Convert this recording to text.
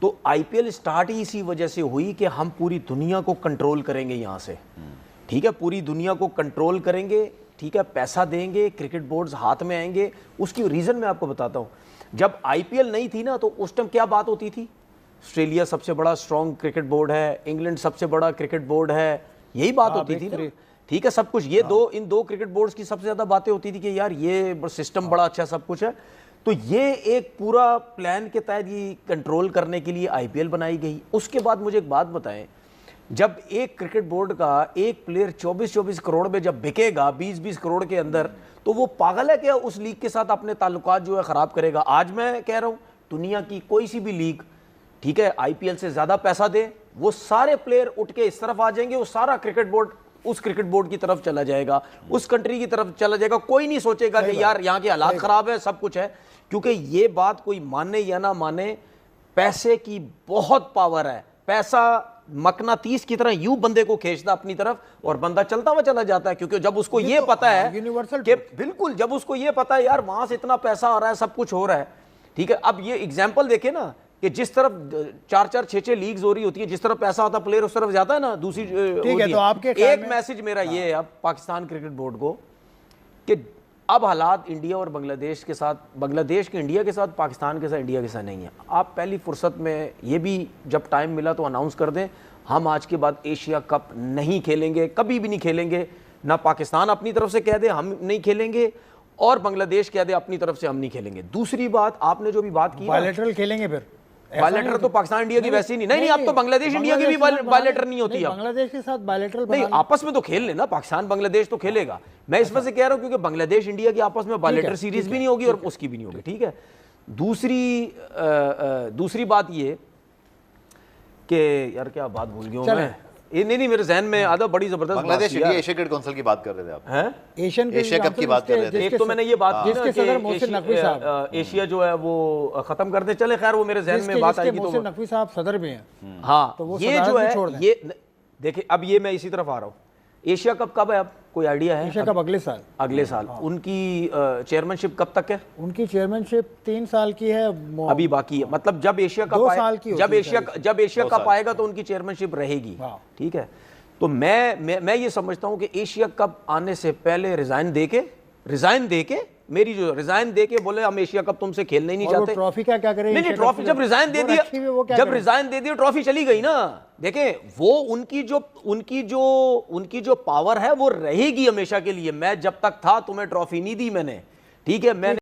تو آئی P L start ہی اسی وجہ سے ہوئی کہ ہم پوری دنیا کو کنٹرول کریں گے یہاں سے، ٹھیک ہے، پوری دنیا کو کنٹرول کریں گے، ٹھیک ہے، پیسہ دیں گے، کرکٹ بورڈز ہاتھ میں آئیں گے۔ اس کی ریزن میں آپ کو بتاتا ہوں، جب آئی پی ایل نہیں تھی نا تو اس ٹائم کیا بات ہوتی تھی؟ آسٹریلیا سب سے بڑا اسٹرانگ کرکٹ بورڈ ہے، انگلینڈ سب سے بڑا کرکٹ بورڈ ہے، یہی بات ہوتی تھی نا، ٹھیک ہے، سب کچھ یہ ان دو کرکٹ بورڈز کی سب سے زیادہ باتیں ہوتی تھی کہ یار یہ سسٹم بڑا اچھا سب کچھ ہے۔ تو یہ ایک پورا پلان کے تحت یہ کنٹرول کرنے کے لیے آئی پی ایل بنائی گئی۔ اس کے بعد مجھے ایک بات بتائیں، جب ایک کرکٹ بورڈ کا ایک پلیئر 24 کروڑ میں جب بکے گا 20 کروڑ کے اندر، تو وہ پاگل ہے کیا اس لیگ کے ساتھ اپنے تعلقات جو ہے خراب کرے گا؟ آج میں کہہ رہا ہوں دنیا کی کوئی سی بھی لیگ، ٹھیک ہے، آئی پی ایل سے زیادہ پیسہ دے، وہ سارے پلیئر اٹھ کے اس طرف آ جائیں گے، وہ سارا کرکٹ بورڈ اس کرکٹ بورڈ کی طرف چلا جائے گا، اس کنٹری کی طرف چلا جائے گا، کوئی نہیں سوچے گا کہ یار یہاں کے حالات خراب ہے، سب کچھ ہے، کیونکہ یہ بات کوئی مانے یا نہ مانے، پیسے کی بہت پاور ہے۔ پیسہ مقناطیس کی طرح یوں بندے کو کھینچتا اپنی طرف اور بندہ چلتا ہوا چلا جاتا ہے، کیونکہ جب اس کو یہ پتا ہے کہ بالکل، جب اس کو یہ پتا ہے یار وہاں سے اتنا پیسہ آ رہا ہے، سب کچھ ہو رہا ہے، ٹھیک ہے۔ اب یہ اگزامپل دیکھیں نا کہ جس طرف 4 لیگز ہو رہی ہوتی ہیں، جس طرف پیسہ آتا ہے پلیئر اس طرف جاتا ہے نا، دوسری ایک میسج میرا یہ ہے اب پاکستان کرکٹ بورڈ کو کہ اب حالات انڈیا اور بنگلہ دیش کے ساتھ، بنگلہ دیش کے انڈیا کے ساتھ، پاکستان کے ساتھ انڈیا کے ساتھ نہیں ہے۔ آپ پہلی فرصت میں یہ بھی جب ٹائم ملا تو اناؤنس کر دیں، ہم آج کے بعد ایشیا کپ نہیں کھیلیں گے، کبھی بھی نہیں کھیلیں گے، نہ پاکستان اپنی طرف سے کہہ دے ہم نہیں کھیلیں گے، اور بنگلہ دیش کہہ دے اپنی طرف سے ہم نہیں کھیلیں گے۔ دوسری بات آپ نے جو بھی بات کی، بائیلیٹرل کھیلیں گے، پھر بائیلیٹر تو پاکستان انڈیا کی ویسے ہی نہیں، اب تو بنگلہ دیش انڈیا کی بھی بائیلیٹر نہیں ہوتی، بنگلہ دیش کے ساتھ بائیلیٹرل نہیں، آپس میں تو کھیل لینا، پاکستان بنگلہ دیش تو کھیلے گا۔ میں اس وجہ سے کہہ رہا ہوں کیونکہ بنگلہ دیش انڈیا کی آپس میں بائیلیٹر سیریز بھی نہیں ہوگی اور اس کی بھی نہیں ہوگی، ٹھیک ہے۔ دوسری بات یہ کہ یار کیا بات بھول گیا ہوں میں، نہیں میرے ذہن میں آدھا بڑی زبردست بنگلہ دیش انڈیا ایشیا کرکٹ کونسل کی بات کر رہے تھے آپ، ایشیا کپ کی بات کر رہے تھے۔ ایک تو میں نے یہ بات کی جس کے صدر محسن نقوی صاحب، ایشیا جو ہے وہ ختم کر دیں، چلے خیر وہ میرے ذہن میں بات آئے گی تو محسن نقوی صاحب صدر بھی ہیں، ہاں یہ جو ہے یہ دیکھیں، اب یہ میں اسی طرف آ رہا ہوں، ایشیا کپ کب ہے؟ اب کوئی آئیڈیا ہے؟ ایشیا کپ اگلے سال۔ ان کی چیئرمین شپ کب تک ہے؟ ان کی چیئرمین شپ 3 سال کی ہے، ابھی باقی ہے، مطلب جب ایشیا کپ آئے گا تو ان کی چیئرمین شپ رہے گی، ٹھیک ہے۔ تو میں یہ سمجھتا ہوں کہ ایشیا کپ آنے سے پہلے ریزائن دے کے میری جو ریزائن دے کے بولے ہم ایشیا کپ تم سے کھیلنا ہی نہیں چاہتے۔ ٹرافی کیا کرے؟ نہیں، ٹرافی جب ریزائن دے دیا ٹرافی چلی گئی نا۔ دیکھیں وہ ان کی جو پاور ہے وہ رہے گی ہمیشہ کے لیے۔ میں جب تک تھا تمہیں ٹرافی نہیں دی میں نے، ٹھیک ہے، میں